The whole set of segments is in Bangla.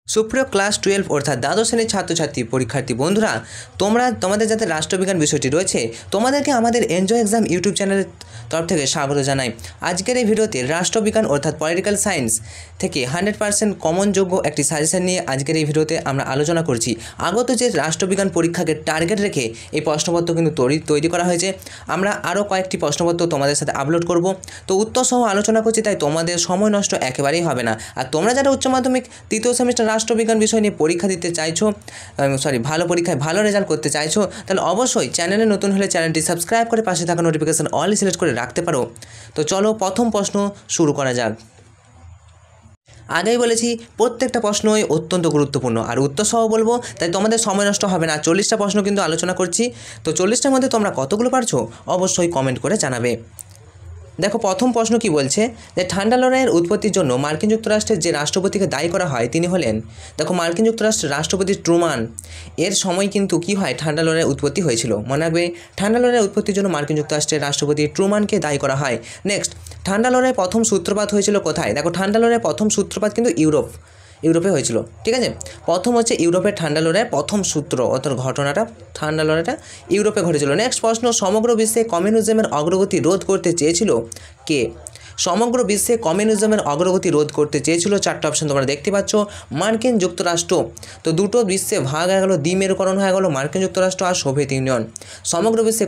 সুপ্রিয় ক্লাস 12 অর্থাৎ দ্বাদশ শ্রেণীর ছাত্রছাত্রী পরীক্ষার্থী বন্ধুরা, তোমাদের যাতে রাষ্ট্রবিজ্ঞান বিষয়টি রয়েছে তোমাদেরকে আমাদের এনজয় এক্সাম ইউটিউব চ্যানেলের তরফ থেকে স্বাগত জানাই। আজকের এই ভিডিওতে রাষ্ট্রবিজ্ঞান অর্থাৎ পলিটিক্যাল সায়েন্স থেকে 100% কমন যোগ্য একটি সাজেশন নিয়ে আজকের এই ভিডিওতে আমরা আলোচনা করছি। আগত যে রাষ্ট্রবিজ্ঞান পরীক্ষাকে টার্গেট রেখে এই প্রশ্নপত্র কিন্তু তৈরি করা হয়েছে। আমরা আরও কয়েকটি প্রশ্নপত্র তোমাদের সাথে আপলোড করব, তো উত্তর সহ আলোচনা করছি, তাই তোমাদের সময় নষ্ট একেবারেই হবে না। আর তোমরা যারা উচ্চ মাধ্যমিক তৃতীয় সেমিস্টার রাষ্ট্রবিজ্ঞান বিষয় নিয়ে পরীক্ষা দিতে চাইছো, ভালো পরীক্ষায় ভালো রেজাল্ট করতে চাইছো, তাহলে অবশ্যই চ্যানেলে নতুন হলে চ্যানেলটি সাবস্ক্রাইব করে পাশে থাকা নোটিফিকেশন অল সিলেক্ট করে রাখতে পারো। তো চলো প্রথম প্রশ্ন শুরু করা যাক। আগেই বলেছি প্রত্যেকটা প্রশ্নই অত্যন্ত গুরুত্বপূর্ণ আর উত্তর সহ বলবো, তাই তোমাদের সময় নষ্ট হবে না। 40টা প্রশ্ন কিন্তু আলোচনা করছি, তো 40টার মধ্যে তোমরা কতগুলো পারছো অবশ্যই কমেন্ট করে জানাবে। দেখো প্রথম প্রশ্ন কি বলছে, যে ঠান্ডা লড়াইয়ের উৎপত্তির জন্য মার্কিন যুক্তরাষ্ট্রের যে রাষ্ট্রপতিকে দায়ী করা হয় তিনি হলেন, দেখো মার্কিন যুক্তরাষ্ট্রের রাষ্ট্রপতি ট্রুমান। এর সময় কিন্তু কি হয়, ঠান্ডা লড়াইয়ের উৎপত্তি হয়েছিল। মনে রাখবে, ঠান্ডা লড়াইয়ের উৎপত্তির জন্য মার্কিন যুক্তরাষ্ট্রের রাষ্ট্রপতি ট্রুমানকে দায়ী করা হয়। নেক্সট, ঠান্ডা লড়াইয়ের প্রথম সূত্রপাত হয়েছিল কোথায়? দেখো ঠান্ডা লড়াইয়ের প্রথম সূত্রপাত কিন্তু ইউরোপে হয়েছিল। ঠিক আছে, প্রথম হচ্ছে ইউরোপের ঠান্ডা লড়াইয়ের প্রথম সূত্র অর্থাৎ ঘটনাটা, ঠান্ডা লড়াইটা ইউরোপে ঘটেছিল। নেক্সট প্রশ্ন, সমগ্র বিশ্বে কমিউনিজমের অগ্রগতি রোধ করতে চেয়েছিল কে? সমগ্র বিশ্বে কমিউনিজমের অগ্রগতি রোধ করতে চেয়েছিল, চারটা অপশন তোমরা দেখতে পাচ্ছ, মার্কিন যুক্তরাষ্ট্র। তো দুটো বিশ্বে ভাগ হয়ে গেল, দ্বিমেরুকরণ হয়ে গেল মার্কিন যুক্তরাষ্ট্র আর সোভিয়েত ইউনিয়ন। সমগ্র বিশ্বে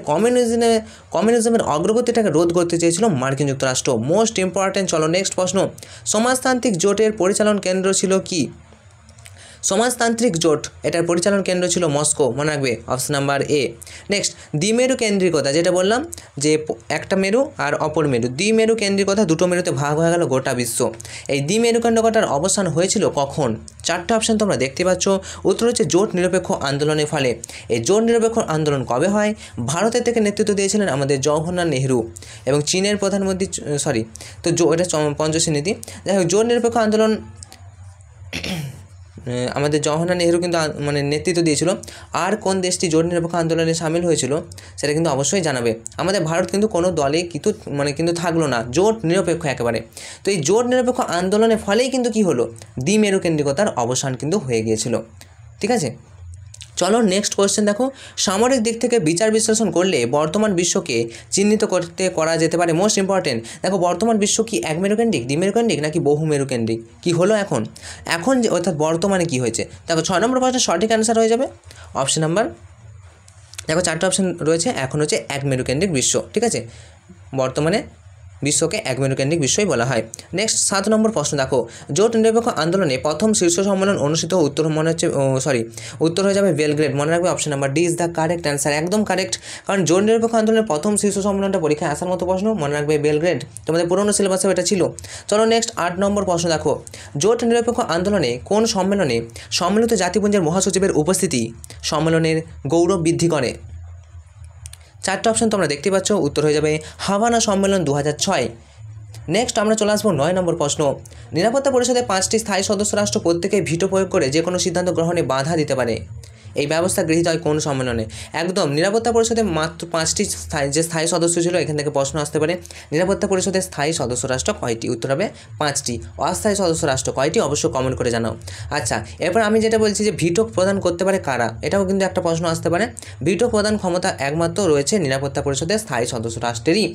কমিউনিজমের অগ্রগতিটাকে রোধ করতে চেয়েছিল মার্কিন যুক্তরাষ্ট্র। Most important. চলো নেক্সট প্রশ্ন, সমাজতান্ত্রিক জোটের পরিচালন কেন্দ্র ছিল কি? সমাজতান্ত্রিক জোট, এটার পরিচালন কেন্দ্র ছিল মস্কো। মনে রাখবে, অপশন নাম্বার এ। নেক্সট, দ্বিমেরু কেন্দ্রিকতা, যেটা বললাম যে একটা মেরু আর অপর মেরু, দ্বিমেরু কেন্দ্রিকতা, দুটো মেরুতে ভাগ হয়ে গেল গোটা বিশ্ব। এই দ্বিমেরু কেন্দ্রিকতার অবসান হয়েছিল কখন? চারটা অপশন তোমরা দেখতে পাচ্ছ। উত্তর হচ্ছে জোট নিরপেক্ষ আন্দোলনের ফলে। এই জোট নিরপেক্ষ আন্দোলন কবে হয়? ভারতের থেকে নেতৃত্ব দিয়েছিলেন আমাদের জওহরলাল নেহরু এবং চীনের প্রধানমন্ত্রী, তো এটা পঞ্চশী নীতি। যাই হোক, জোট নিরপেক্ষ আন্দোলন আমাদের জওহরলাল নেহরু কিন্তু নেতৃত্ব দিয়েছিল। আর কোন দেশটি জোট নিরপেক্ষ আন্দোলনে সামিল হয়েছিল সেটা কিন্তু অবশ্যই জানাবে। আমাদের ভারত কিন্তু কোনো দলে কিন্তু থাকলো না, জোট নিরপেক্ষ একেবারে। তো এই জোট নিরপেক্ষ আন্দোলনের ফলেই কিন্তু কি হলো, দ্বিমেরু কেন্দ্রিকতার অবসান কিন্তু হয়ে গিয়েছিল। ঠিক আছে, চলো নেক্সট কোয়েশ্চেন দেখো, সামরিক দিক থেকে বিচার বিশ্লেষণ করলে বর্তমান বিশ্বকে চিহ্নিত করা যেতে পারে। Most important. দেখো বর্তমান বিশ্ব কি একমেরুকেন্দ্রিক, দ্বিমেরুকেন্দ্রিক নাকি বহুমেরুকেন্দ্রিক? কি হলো এখন যে অর্থাৎ বর্তমানে কি হয়েছে? দেখো 6 নম্বর প্রশ্নের সঠিক অ্যান্সার হয়ে যাবে অপশন নাম্বার, দেখো 4টা অপশন রয়েছে, এখন হচ্ছে একমেরুকেন্দ্রিক বিশ্ব। ঠিক আছে, বর্তমানে বিশ্বকে একমেরুকেন্দ্রিক বিশ্বই বলা হয়। নেক্সট 7 নম্বর প্রশ্ন দেখো, জোট নিরপেক্ষ আন্দোলনে প্রথম শীর্ষ সম্মেলন অনুষ্ঠিত উত্তর হয়ে যাবে বেলগ্রেড। মনে রাখবে, option number D is the correct answer, একদম কারেক্ট। কারণ জোট নিরপেক্ষ আন্দোলনের প্রথম শীর্ষ সম্মেলনটা পরীক্ষায় আসার মতো প্রশ্ন, মনে রাখবে বেলগ্রেড। তোমাদের পুরনো সিলেবাসে এটা ছিল। চলো নেক্সট 8 নম্বর প্রশ্ন দেখো, জোট নিরপেক্ষ আন্দোলনে কোন সম্মেলনে সম্মিলিত জাতিপুঞ্জের মহাসচিবের উপস্থিতি সম্মেলনের গৌরব বৃদ্ধি করে? চারটা অপশন তোমরা দেখতে পাচ্ছ, উত্তর হয়ে যাবে হাভানা সম্মেলন 2006। নেক্সট আমরা চলে আসবো 9 নম্বর প্রশ্ন, নিরাপত্তা পরিষদে 5টি স্থায়ী সদস্য রাষ্ট্র প্রত্যেকে ভিটো প্রয়োগ করে যে কোনো সিদ্ধান্ত গ্রহণে বাধা দিতে পারে। এই ব্যবস্থা গৃহীত হয় কোন সম্মেলনে? একদম, নিরাপত্তা পরিষদে মাত্র 5টি স্থায়ী সদস্য ছিল, এখান থেকে প্রশ্ন আসতে পারে। নিরাপত্তা পরিষদের স্থায়ী সদস্য রাষ্ট্র কয়টি? উত্তর হবে 5টি। অস্থায়ী সদস্য রাষ্ট্র কয়টি? অবশ্যই কমেন্ট করে জানাও। আচ্ছা, এরপর আমি যেটা বলছি যে ভিটো প্রদান করতে পারে কারা, এটাও কিন্তু একটা প্রশ্ন আসতে পারে। ভিটো প্রদান ক্ষমতা একমাত্র রয়েছে নিরাপত্তা পরিষদের স্থায়ী সদস্য রাষ্ট্রেরই,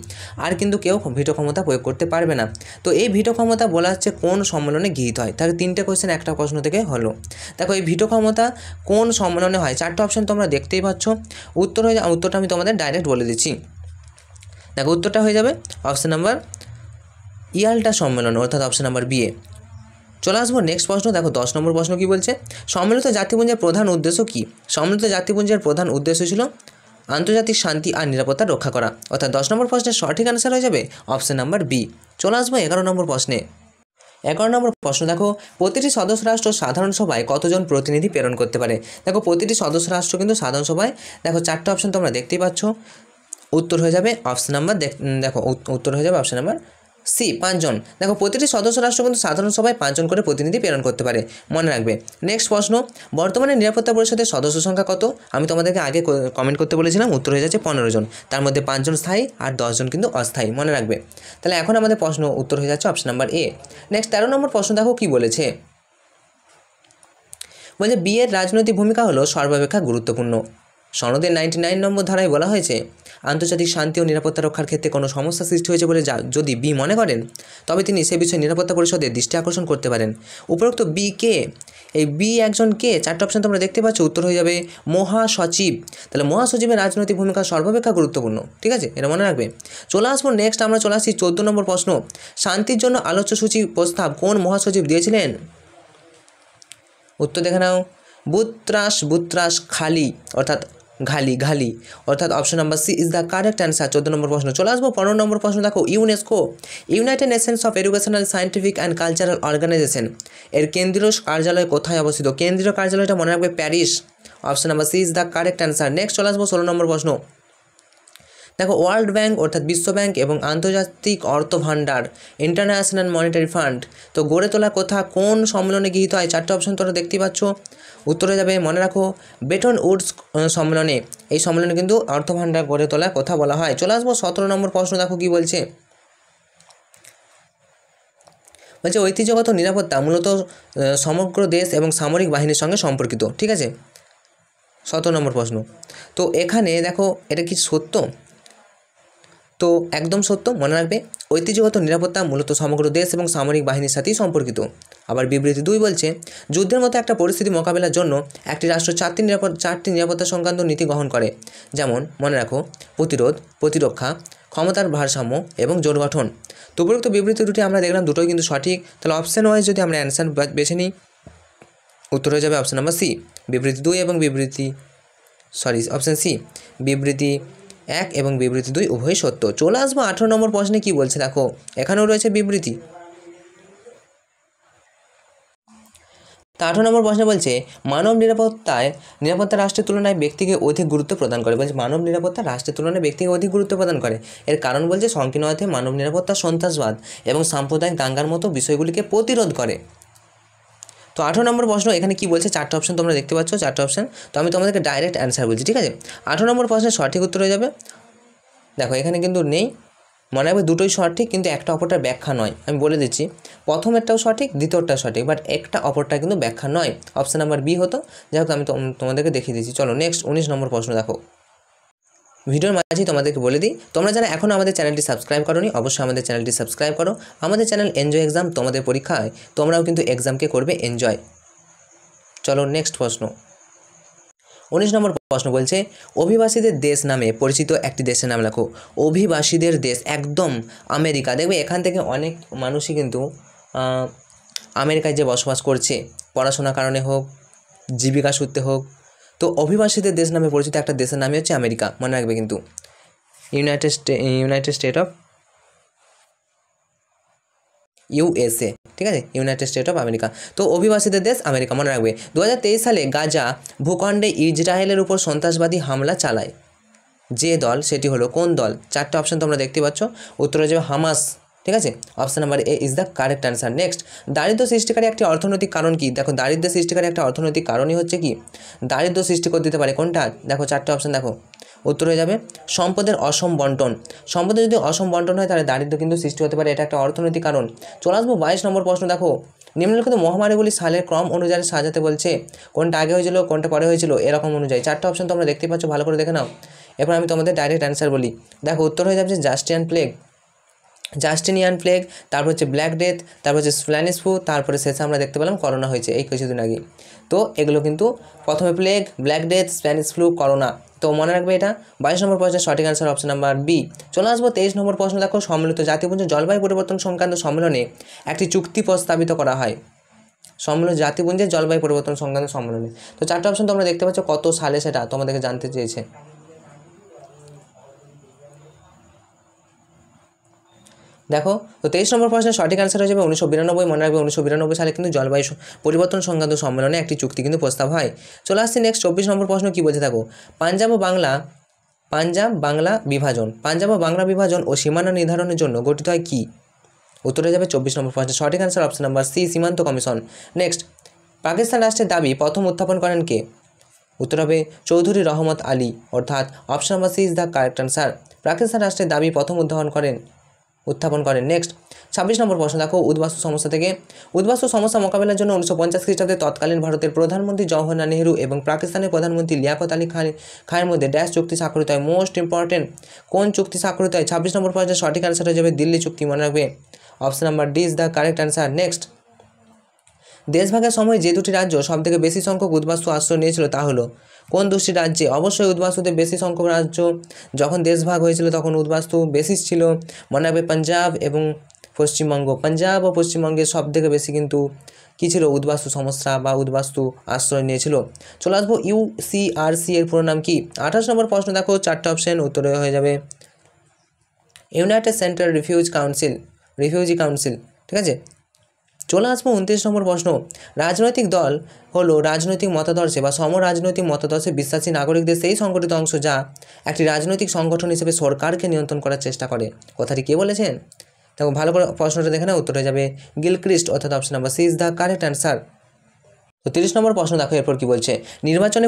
আর কিন্তু কেউ ভিটো ক্ষমতা প্রয়োগ করতে পারবে না। তো এই ভিটো ক্ষমতা বলা হচ্ছে কোন সম্মেলনে গৃহীত হয়? তাহলে 3টে কোয়েশ্চেন একটা প্রশ্ন থেকে হলো। দেখো এই ভিটো ক্ষমতা কোন সম্মেলনে হয়? 4টা অপশন তোমরা দেখতেই পাচ্ছ। উত্তরটা আমি তোমাদের ডাইরেক্ট বলে দিচ্ছি। দেখো উত্তরটা হয়ে যাবে অপশন নাম্বার ইয়াল্টা সম্মেলন, অর্থাৎ অপশন নাম্বার বি এ। চলে আসবো নেক্সট প্রশ্ন। দেখো 10 নম্বর প্রশ্ন কি বলছে, সম্মিলিত জাতিপুঞ্জের প্রধান উদ্দেশ্য কি? সম্মিলিত জাতিপুঞ্জের প্রধান উদ্দেশ্য ছিল আন্তর্জাতিক শান্তি আর নিরাপত্তা রক্ষা করা, অর্থাৎ 10 নম্বর প্রশ্নের সঠিক অ্যান্সার হয়ে যাবে অপশন নাম্বার বি। চলে আসবো 11 নম্বর প্রশ্নে। 11 নম্বর প্রশ্ন দেখো, প্রতিটি সদস্য রাষ্ট্র সাধারণ সভায় কতজন প্রতিনিধি প্রেরণ করতে পারে? দেখো প্রতিটি সদস্য রাষ্ট্র কিন্তু সাধারণ সভায়, দেখো 4টা অপশন তোমরা দেখতেই পাচ্ছ, উত্তর হয়ে যাবে অপশন নাম্বার, দেখো উত্তর হয়ে যাবে অপশন নাম্বার সি, 5 জন। দেখো প্রতিটি সদস্য রাষ্ট্র কিন্তু সাধারণ সভায় 5 জন করে প্রতিনিধি প্রেরণ করতে পারে, মনে রাখবে। নেক্সট প্রশ্ন, বর্তমানে নিরাপত্তা পরিষদের সদস্য সংখ্যা কত? আমি তোমাদেরকে আগে কমেন্ট করতে বলেছিলাম, উত্তর হয়ে যাচ্ছে 15 জন। তার মধ্যে 5 জন স্থায়ী আর 10 জন কিন্তু অস্থায়ী, মনে রাখবে। তাহলে এখন আমাদের প্রশ্ন উত্তর হয়ে যাচ্ছে অপশন নাম্বার এ। নেক্সট 13 নম্বর প্রশ্ন দেখো কি বলেছে, বলছে বিয়ের রাজনৈতিক ভূমিকা হলো সর্বাপেক্ষা গুরুত্বপূর্ণ। সনদের 99 নম্বর ধারায় বলা হয়েছে, আন্তর্জাতিক শান্তি ও নিরাপত্তা রক্ষার ক্ষেত্রে কোনো সমস্যা সৃষ্টি হয়েছে বলে যদি বি মনে করেন, তবে তিনি সে বিষয়ে নিরাপত্তা পরিষদের দৃষ্টি আকর্ষণ করতে পারেন। উপরোক্ত বি কে? এই বি একজন কে? চারটে অপশন তোমরা দেখতে পাচ্ছ, উত্তর হয়ে যাবে মহাসচিব। তাহলে মহাসচিবের রাজনৈতিক ভূমিকা সর্বাপেক্ষা গুরুত্বপূর্ণ, ঠিক আছে, এটা মনে রাখবে। চলে আসবো নেক্সট, আমরা চলে আসছি 14 নম্বর প্রশ্ন। শান্তির জন্য আলোচ্যসূচি প্রস্তাব কোন মহাসচিব দিয়েছিলেন? উত্তর দেখে নাও, বুত্রাস খালি অর্থাৎ ঘালি অর্থাৎ option number C is the correct answer. 14 number প্রশ্ন। চলে আসবো 15 নম্বর প্রশ্ন। দেখো, UNESCO, United Nations of Educational Scientific and Cultural Organisation, এর কেন্দ্রীয় কার্যালয় কোথায় অবস্থিত? কেন্দ্রীয় কার্যালয়টা মনে রাখবে Paris. Option number C is the correct answer. Next চলে আসবো 16 নম্বর প্রশ্ন। দেখো, ওয়ার্ল্ড ব্যাংক অর্থাৎ বিশ্ব ব্যাংক এবং আন্তর্জাতিক অর্থ ভাণ্ডার ইন্টারন্যাশনাল মনিটারি ফান্ড তো গড়ে তোলা কথা কোন সম্মেলনে গৃহীত হয়? চারটে অপশন তোমরা দেখতে পাচ্ছ, উত্তরে যাবে মনে রাখো বেটন উডস সম্মেলনে। এই সম্মেলনে কিন্তু অর্থ ভাণ্ডার গড়ে তোলার কথা বলা হয়। চলে আসবো 17 নম্বর প্রশ্ন। দেখো কি বলছে, ঐতিহ্যগত নিরাপত্তা মূলত সমগ্র দেশ এবং সামরিক বাহিনীর সঙ্গে সম্পর্কিত, ঠিক আছে। 17 নম্বর প্রশ্ন। তো এখানে দেখো, এটা কি সত্য? তো একদম সত্য, মনে রাখবে ঐতিহ্যগত নিরাপত্তা মূলত সমগ্র দেশ এবং সামরিক বাহিনীর সাথেই সম্পর্কিত। আবার বিবৃতি 2 বলছে, যুদ্ধের মতো একটা পরিস্থিতি মোকাবেলার জন্য একটি রাষ্ট্র চারটি নিরাপত্তা সংক্রান্ত নীতি গ্রহণ করে, যেমন মনে রাখো প্রতিরোধ, প্রতিরক্ষা, ক্ষমতার ভারসাম্য এবং জোট গঠন। তো উপরোক্ত বিবৃতি দুটি আমরা দেখলাম দুটোই কিন্তু সঠিক। তাহলে অপশান ওয়াইজ যদি আমরা অ্যান্সার বেছে নিই, উত্তর হয়ে যাবে অপশান নাম্বার সি, বিবৃতি 2 এবং অপশান সি, বিবৃতি 1 এবং বিবৃতি 2 উভয়ই সত্য। চলে আসবো 18 নম্বর প্রশ্নে। কি বলছে দেখো, এখানেও রয়েছে বিবৃতি। তা 18 নম্বর প্রশ্নে বলছে, মানব নিরাপত্তা রাষ্ট্রের তুলনায় ব্যক্তিকে অধিক গুরুত্ব প্রদান করে। বলছে মানব নিরাপত্তা রাষ্ট্রের তুলনায় ব্যক্তিকে অধিক গুরুত্ব প্রদান করে। এর কারণ বলছে সংকীর্ণ অর্থে মানব নিরাপত্তা সন্ত্রাসবাদ এবং সাম্প্রদায়িক দাঙ্গার মতো বিষয়গুলিকে প্রতিরোধ করে। তো 18 নম্বর প্রশ্ন, এখানে কি বলছে? চারটে অপশন তোমরা দেখতে পাচ্ছ, চারটে অপশন। তো আমি তোমাদেরকে ডাইরেক্ট অ্যান্সার বলছি, ঠিক আছে। 18 নম্বর প্রশ্নের সঠিক উত্তর হয়ে যাবে, দেখো এখানে কিন্তু নেই, মনে রাখবে দুটোই সঠিক কিন্তু একটা অপরটার ব্যাখ্যা নয়। আমি বলে দিচ্ছি, প্রথমেরটাও সঠিক, দ্বিতীয়টাও সঠিক, বাট একটা অপরটা কিন্তু ব্যাখ্যা নয়। অপশান নাম্বার বি হতো। যাই হোক, আমি তোমাদেরকে দেখিয়ে দিচ্ছি। চলো নেক্সট 19 নম্বর প্রশ্ন। দেখো, ভিডিওর মাঝেই তোমাদেরকে বলে দিই, তোমরা যারা এখনও আমাদের চ্যানেলটি সাবস্ক্রাইব করোনি, অবশ্যই আমাদের চ্যানেলটি সাবস্ক্রাইব করো। আমাদের চ্যানেল এনজয় এক্সাম, তোমাদের পরীক্ষায় তোমরাও কিন্তু এক্সামকে করবে এনজয়। চলো নেক্সট প্রশ্ন। 19 নম্বর প্রশ্ন বলছে, অভিবাসীদের দেশ নামে পরিচিত একটি দেশের নাম লেখো। অভিবাসীদের দেশ, একদম আমেরিকা। দেখবে এখান থেকে অনেক মানুষই কিন্তু আমেরিকায় যে বসবাস করছে, পড়াশোনার কারণে হোক, জীবিকা সূত্রে হোক। তো অভিবাসীদের দেশ নামে পরিচিত একটা দেশের নামই হচ্ছে আমেরিকা, মনে রাখবে কিন্তু ইউনাইটেড স্টেট অফ ইউএসএ, ঠিক আছে, ইউনাইটেড স্টেট অফ আমেরিকা। তো অভিবাসীদের দেশ আমেরিকা, মনে রাখবে। 2023 সালে গাজা ভূখণ্ডে ইসরায়েলের উপর সন্ত্রাসবাদী হামলা চালায় যে দল, সেটি হলো কোন দল? চারটে অপশন তোমরা দেখতে পাচ্ছ, উত্তর হয়ে যাবে হামাস, ঠিক আছে। Option number A is the correct answer. Next, দারিদ্র সৃষ্টিকারী একটি অর্থনৈতিক কারণ কি? দেখো, দারিদ্র সৃষ্টিকারী একটা অর্থনৈতিক কারণই হচ্ছে কি, দারিদ্র সৃষ্টি করে দিতে পারে। কোনটা? দেখো চারটে অপশন, দেখো উত্তর হয়ে যাবে সম্পদের অসম বন্টন। সম্পদের যদি অসম বন্টন হয় তাহলে দারিদ্র কিন্তু সৃষ্টি হতে পারে, এটা একটা অর্থনৈতিক কারণ। চলে আসবো 22 নম্বর প্রশ্ন। দেখো, নিম্নলিখিত মহামারীগুলি সালের ক্রম অনুযায়ী সাজাতে বলছে, কোনটা আগে হয়েছিল, কোনটা পরে হয়েছিল, এরকম অনুযায়ী। চারটে অপশন তোমরা দেখতে পাচ্ছ, ভালো করে দেখে নাও। এরপর আমি তোমাদের ডাইরেক্ট অ্যান্সার বলি। দেখো, উত্তর হয়ে যাচ্ছে জাস্টিনিয়ান প্লেগ, তারপর হচ্ছে ব্ল্যাক ডেথ, তারপর হচ্ছে স্প্যানিশ ফ্লু, তারপরে শেষে আমরা দেখতে পেলাম করোনা হয়েছে এই কিছুদিন আগে। তো এগুলো কিন্তু প্রথমে plague, black death, Spanish flu, corona. তো মনে রাখবে এটা। 22 নম্বর প্রশ্নের সঠিক অ্যান্সার অপশন নাম্বার বি। চলে আসবো 23 নম্বর প্রশ্ন। দেখো, সম্মিলিত জাতিপুঞ্জ জলবায়ু পরিবর্তন সংক্রান্ত সম্মেলনে একটি চুক্তি প্রস্তাবিত করা হয়। সম্মিলিত জাতিপুঞ্জের জলবায়ু পরিবর্তন সংক্রান্ত সম্মেলনে। তো চারটে অপশন তোমরা দেখতে পাচ্ছ, কত সালে সেটা তোমাদেরকে জানতে চেয়েছে। দেখো, তো 23 নম্বর প্রশ্নের সঠিক অ্যান্সার হয়ে যাবে 1992। মনে রাখবে 1992 সালে কিন্তু জলবায়ু পরিবর্তন সংক্রান্ত সম্মেলনে একটি চুক্তি কিন্তু প্রস্তাব হয়। চলে আসছে নেক্সট 24 নম্বর প্রশ্ন। কী বলতে থাকো, পাঞ্জাব ও বাংলা বিভাজন ও সীমানা নির্ধারণের জন্য গঠিত হয় কি? উত্তরে যাবে 24 নম্বর প্রশ্নের সঠিক অ্যান্সার অপশন নাম্বার সি, সীমান্ত কমিশন। নেক্সট, পাকিস্তান রাষ্ট্রের দাবি প্রথম উত্থাপন করেন কে? উত্তর হবে চৌধুরী রহমত আলী, অর্থাৎ option number C is the correct answer. Pakistan রাষ্ট্রের দাবি প্রথম উত্থাপন করেন উত্থাপন করেন। নেক্সট 26 নম্বর প্রশ্ন দেখো উদ্বাস্তু সমস্যা থেকে। উদ্বাস্তু সমস্যা মোকাবেলার জন্য 1950 খ্রিস্টাব্দে তৎকালীন ভারতের প্রধানমন্ত্রী জওহরলাল নেহরু এবং পাকিস্তানের প্রধানমন্ত্রী লিয়াকত আলী খানের মধ্যে ড্যাশ চুক্তি স্বাক্ষরিত হয়। মোস্ট ইম্পর্টেন্ট, কোন চুক্তি স্বাক্ষরিত হয়? 26 নম্বর প্রশ্নের সঠিক অ্যান্সার হয়ে যাবে দিল্লি চুক্তি, মনে রাখবে। Option number D is the correct answer. Next, দেশভাগের সময় যে দুটি রাজ্য সবথেকে বেশি সংখ্যক উদ্বাস্তু আশ্রয় নিয়েছিল তা হলো কোন দুটি রাজ্যে? অবশ্যই উদ্বাস্তুদের বেশি সংখ্যক রাজ্য যখন দেশভাগ হয়েছিল তখন উদ্বাস্তু বেশি ছিল, মনে রাখবে পাঞ্জাব এবং পশ্চিমবঙ্গ। পাঞ্জাব ও পশ্চিমবঙ্গে সবথেকে বেশি কিন্তু কী ছিল? উদ্বাস্তু সমস্যা বা উদ্বাস্তু আশ্রয় নিয়েছিল। চলে আসবো ইউসিআরসি এর পুরো নাম কি? 28 নম্বর প্রশ্ন দেখো, 4টে অপশন, উত্তরে হয়ে যাবে ইউনাইটেড সেন্ট্রাল রিফিউজি কাউন্সিল, ঠিক আছে। চলে আসবো 29 নম্বর প্রশ্ন। রাজনৈতিক দল হলো রাজনৈতিক মতাদর্শে বা সমরাজনৈতিক মতাদর্শে বিশ্বাসী নাগরিকদের সেই সংগঠিত অংশ যা একটি রাজনৈতিক সংগঠন হিসেবে সরকারকে নিয়ন্ত্রণ করার চেষ্টা করে। কথাটি কে বলেছেন? দেখো ভালো করে প্রশ্নটা দেখে না, উত্তর হয়ে যাবে গিলক্রিস্ট, অর্থাৎ option number C is the correct answer. তো 30 নম্বর প্রশ্ন দেখো এরপর কি বলছে, নির্বাচনে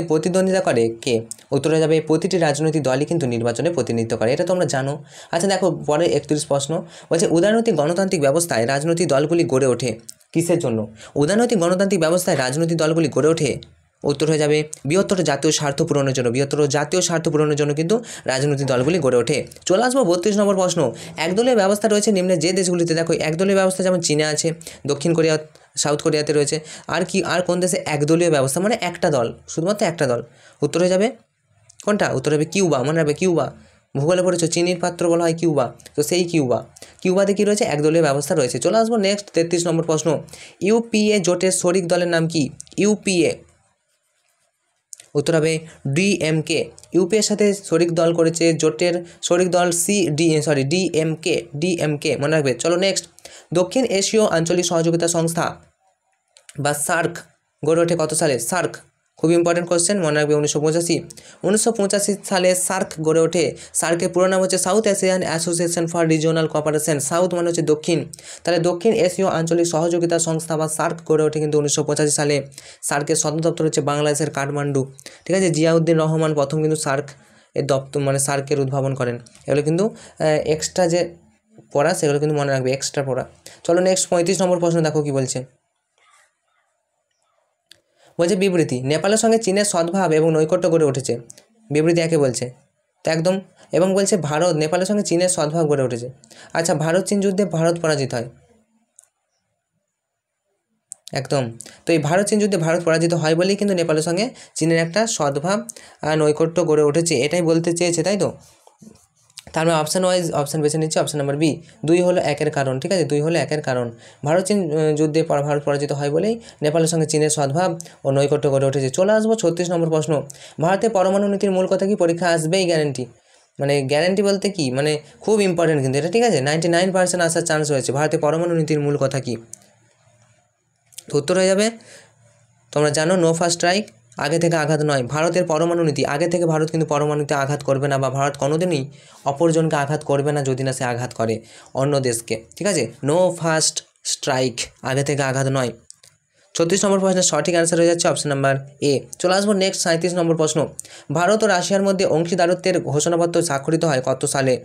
প্রতিদ্বন্দ্বিতা করে কে? উত্তর হয়ে যাবে প্রতিটি রাজনৈতিক দলই কিন্তু নির্বাচনে প্রতিনিধিত্ব করে, এটা তোমরা জানো। আচ্ছা দেখো পরে 31 প্রশ্ন বলছে উদারনৈতিক গণতান্ত্রিক ব্যবস্থায় রাজনৈতিক দলগুলি গড়ে ওঠে কিসের জন্য? উদারনৈতিক গণতান্ত্রিক ব্যবস্থায় রাজনৈতিক দলগুলি গড়ে ওঠে, উত্তর হয়ে যাবে বৃহত্তর জাতীয় স্বার্থ পূরণের জন্য। বৃহত্তর জাতীয় স্বার্থ পূরণের জন্য কিন্তু রাজনৈতিক দলগুলি গড়ে ওঠে। চলে আসবো 32 নম্বর প্রশ্ন। একদলীয় ব্যবস্থা রয়েছে নিম্নে যে দেশগুলিতে? দেখো একদলীয় ব্যবস্থা যেমন চীনে আছে, দক্ষিণ কোরিয়া, সাউথ কোরিয়াতে রয়েছে। আর কোন দেশে একদলীয় ব্যবস্থা মানে একটা দল, শুধুমাত্র একটা দল? উত্তর হয়ে যাবে কোনটা? উত্তর হবে কিউবা, মনে রাখবে কিউবা। ভূগোলে পড়েছো চিনির পাত্র বলা হয় কিউবা, তো সেই কিউবাতে কী রয়েছে? একদলীয় ব্যবস্থা রয়েছে। চলে আসবো নেক্সট 33 নম্বর প্রশ্ন। ইউপিএ জোটের শরিক দলের নাম কি? ইউপিএ, উত্তর হবে ডিএমকে। ইউপিএর সাথে শরিক দল করেছে জোটের শরিক দল ডিএমকে, মনে রাখবে। চলো নেক্সট, দক্ষিণ এশীয় আঞ্চলিক সহযোগিতা সংস্থা বা সার্ক গড়ে ওঠে কত সালে? সার্ক, খুব ইম্পর্টেন্ট কোশ্চেন, মনে রাখবে 1985 সালে সার্ক গড়ে ওঠে। সার্কের পুরো নাম হচ্ছে south Asian association for regional cooperation. South মানে হচ্ছে দক্ষিণ, তাহলে দক্ষিণ এশীয় আঞ্চলিক সহযোগিতা সংস্থা বা সার্ক গড়ে ওঠে কিন্তু 1985 সালে। সার্কের সদর দপ্তর হচ্ছে বাংলাদেশের কাঠমান্ডু, ঠিক আছে। জিয়াউদ্দিন রহমান প্রথম কিন্তু সার্ক এর দপ্তর মানে সার্কের উদ্ভাবন করেন। এগুলো কিন্তু এক্সট্রা যে পড়া সেগুলো কিন্তু মনে রাখবে, এক্সট্রা পড়া। চলো নেক্সট 35 নম্বর প্রশ্ন দেখো কি বলছে। বলছে বিবৃতি, নেপালের সঙ্গে চীনের সদ্ভাব এবং নৈকট্য গড়ে উঠেছে। বিবৃতি একে বলছে তো একদম, এবং বলছে ভারত নেপালের সঙ্গে চীনের সদ্ভাব গড়ে উঠেছে। আচ্ছা, ভারত চীন যুদ্ধে ভারত পরাজিত হয়, একদম। তো এই ভারত চীন যুদ্ধে ভারত পরাজিত হয় বলেই কিন্তু নেপালের সঙ্গে চীনের একটা সদ্ভাব নৈকট্য গড়ে উঠেছে, এটাই বলতে চেয়েছে, তাই তো। তার মানে অপশান ওয়াইজ অপশান বেছে নিচ্ছি, অপশান নাম্বার বি, 2 হলো 1-এর কারণ, ঠিক আছে। 2 হলো 1-এর কারণ, ভারত চীন যুদ্ধে ভারত পরাজিত হয় বলেই নেপালের সঙ্গে চীনের সদ্ভাব ও নৈকট্য গড়ে উঠেছে। চলে আসবো 36 নম্বর প্রশ্ন। ভারতের পরমাণু নীতির মূল কথা কি? পরীক্ষা আসবেই গ্যারেন্টি, মানে গ্যারেন্টি বলতে কি মানে খুব ইম্পর্টেন্ট কিন্তু এটা, ঠিক আছে। 99% আসার চান্স রয়েছে। ভারতের পরমাণু নীতির মূল কথা কি? উত্তর হয়ে যাবে তোমরা জানো নো ফার্স্ট স্ট্রাইক, আগে থেকে আঘাত নয়। ভারতের পরমাণু নীতি, আগে থেকে ভারত কিন্তু পরমাণুতে আঘাত করবে না, বা ভারত কোনোদিনই অপরজনকে আঘাত করবে না যদি না সে আঘাত করে অন্য দেশকে, ঠিক আছে। নো ফার্স্ট স্ট্রাইক, আগে থেকে আঘাত নয়। 36 নম্বর প্রশ্নের সঠিক অ্যান্সার হয়ে যাচ্ছে অপশন নাম্বার এ। চলে আসবো নেক্সট 37 নম্বর প্রশ্ন। ভারত ও রাশিয়ার মধ্যে অংশীদারত্বের ঘোষণাপত্র স্বাক্ষরিত হয় কত সালে?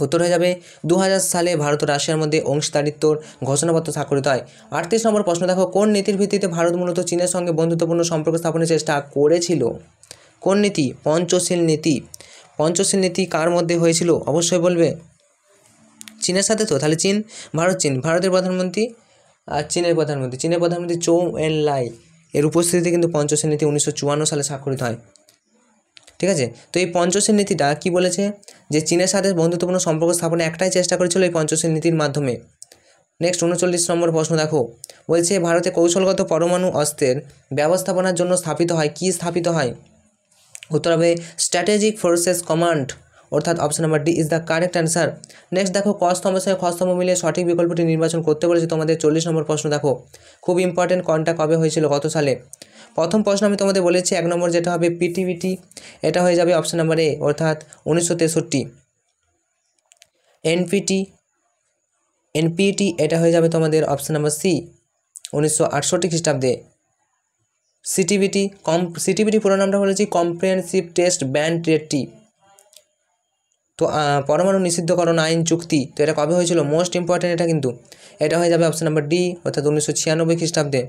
উত্তর হয়ে যাবে 2000 সালে ভারত ও রাশিয়ার মধ্যে অংশীদারিত্বর ঘোষণাপত্র স্বাক্ষরিত হয়। 38 নম্বর প্রশ্ন দেখো, কোন নীতির ভিত্তিতে ভারত মূলত চীনের সঙ্গে বন্ধুত্বপূর্ণ সম্পর্ক স্থাপনের চেষ্টা করেছিল? কোন নীতি? পঞ্চশীল নীতি। পঞ্চশীল নীতি কার মধ্যে হয়েছিল অবশ্যই বলবে। চীনের সাথে তো, তাহলে চীন, ভারতের প্রধানমন্ত্রী আর চীনের প্রধানমন্ত্রী চৌ এন লাই এর উপস্থিতিতে কিন্তু পঞ্চশীল নীতি 1954 সালে স্বাক্ষরিত হয়, ঠিক আছে। তো এই পঞ্চশীল নীতিটা কি বলেছে? যে চীনের সাথে বন্ধুত্বপূর্ণ সম্পর্ক স্থাপনে একটাই চেষ্টা করেছিল এই পঞ্চশীল নীতির মাধ্যমে। নেক্সট 39 নম্বর প্রশ্ন দেখো, বলছে ভারতে কৌশলগত পরমাণু অস্ত্রের ব্যবস্থাপনার জন্য স্থাপিত হয়? উত্তর হবে স্ট্র্যাটেজিক ফোর্সেস কমান্ড, অর্থাৎ option number D is the correct answer. Next দেখো কস্তম্ভের সঙ্গে খস্তম্ভ মিলিয়ে সঠিক বিকল্পটি নির্বাচন করতে বলেছে তোমাদের। 40 নম্বর প্রশ্ন দেখো, খুব ইম্পর্টেন্ট, কোনটা কবে হয়েছিল কত সালে? প্রথম প্রশ্ন আমি তোমাদের বলেছি 1 নম্বর যেটা হবে পিটিবিটি, এটা হয়ে যাবে অপশন নাম্বার এ, অর্থাৎ 1963। এনপিটি এটা হয়ে যাবে তোমাদের অপশন নাম্বার সি, 1968 খ্রিস্টাব্দে। সিটিবিটি পুরো নামটা বলেছি কম্প্রিহেনসিভ টেস্ট ব্যান্ড ট্রেটি, তো পরমাণু নিষিদ্ধকরণ আইন চুক্তি, তো এটা কবে হয়েছিল? মোস্ট ইম্পর্টেন্ট এটা কিন্তু, এটা হয়ে যাবে অপশন নাম্বার ডি, অর্থাৎ 1996 খ্রিস্টাব্দে।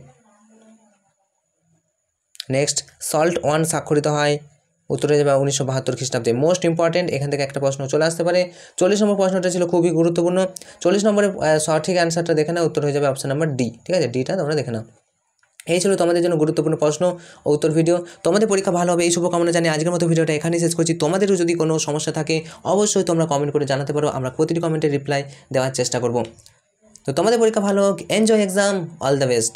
নেক্সট, সল্ট ওয়ান স্বাক্ষরিত হয়, উত্তর হয়ে যাবে 1972 খ্রিস্টাব্দে। মোস্ট ইম্পর্টেন্ট, এখান থেকে একটা প্রশ্ন চলে আসতে পারে। 40 নম্বর প্রশ্নটা ছিল খুবই গুরুত্বপূর্ণ। 40 নম্বরের সঠিক অ্যান্সারটা দেখে নাও, উত্তর হয়ে যাবে অপশন নাম্বার ডি। ঠিক আছে, ডিটা তোমরা দেখে নাও। এই ছিল তোমাদের জন্য গুরুত্বপূর্ণ প্রশ্ন ও উত্তর ভিডিও। তোমাদের পরীক্ষা ভালো হবে এই শুভকামনা জানিয়ে আজকের মতো ভিডিওটা এখানেই শেষ করছি। তোমাদেরও যদি কোনো সমস্যা থাকে অবশ্যই তোমরা কমেন্ট করে জানাতে পারো, আমরা প্রতিটি কমেন্টের রিপ্লাই দেওয়ার চেষ্টা করব। তো তোমাদের পরীক্ষা ভালো হোক, enjoy exam, all the best.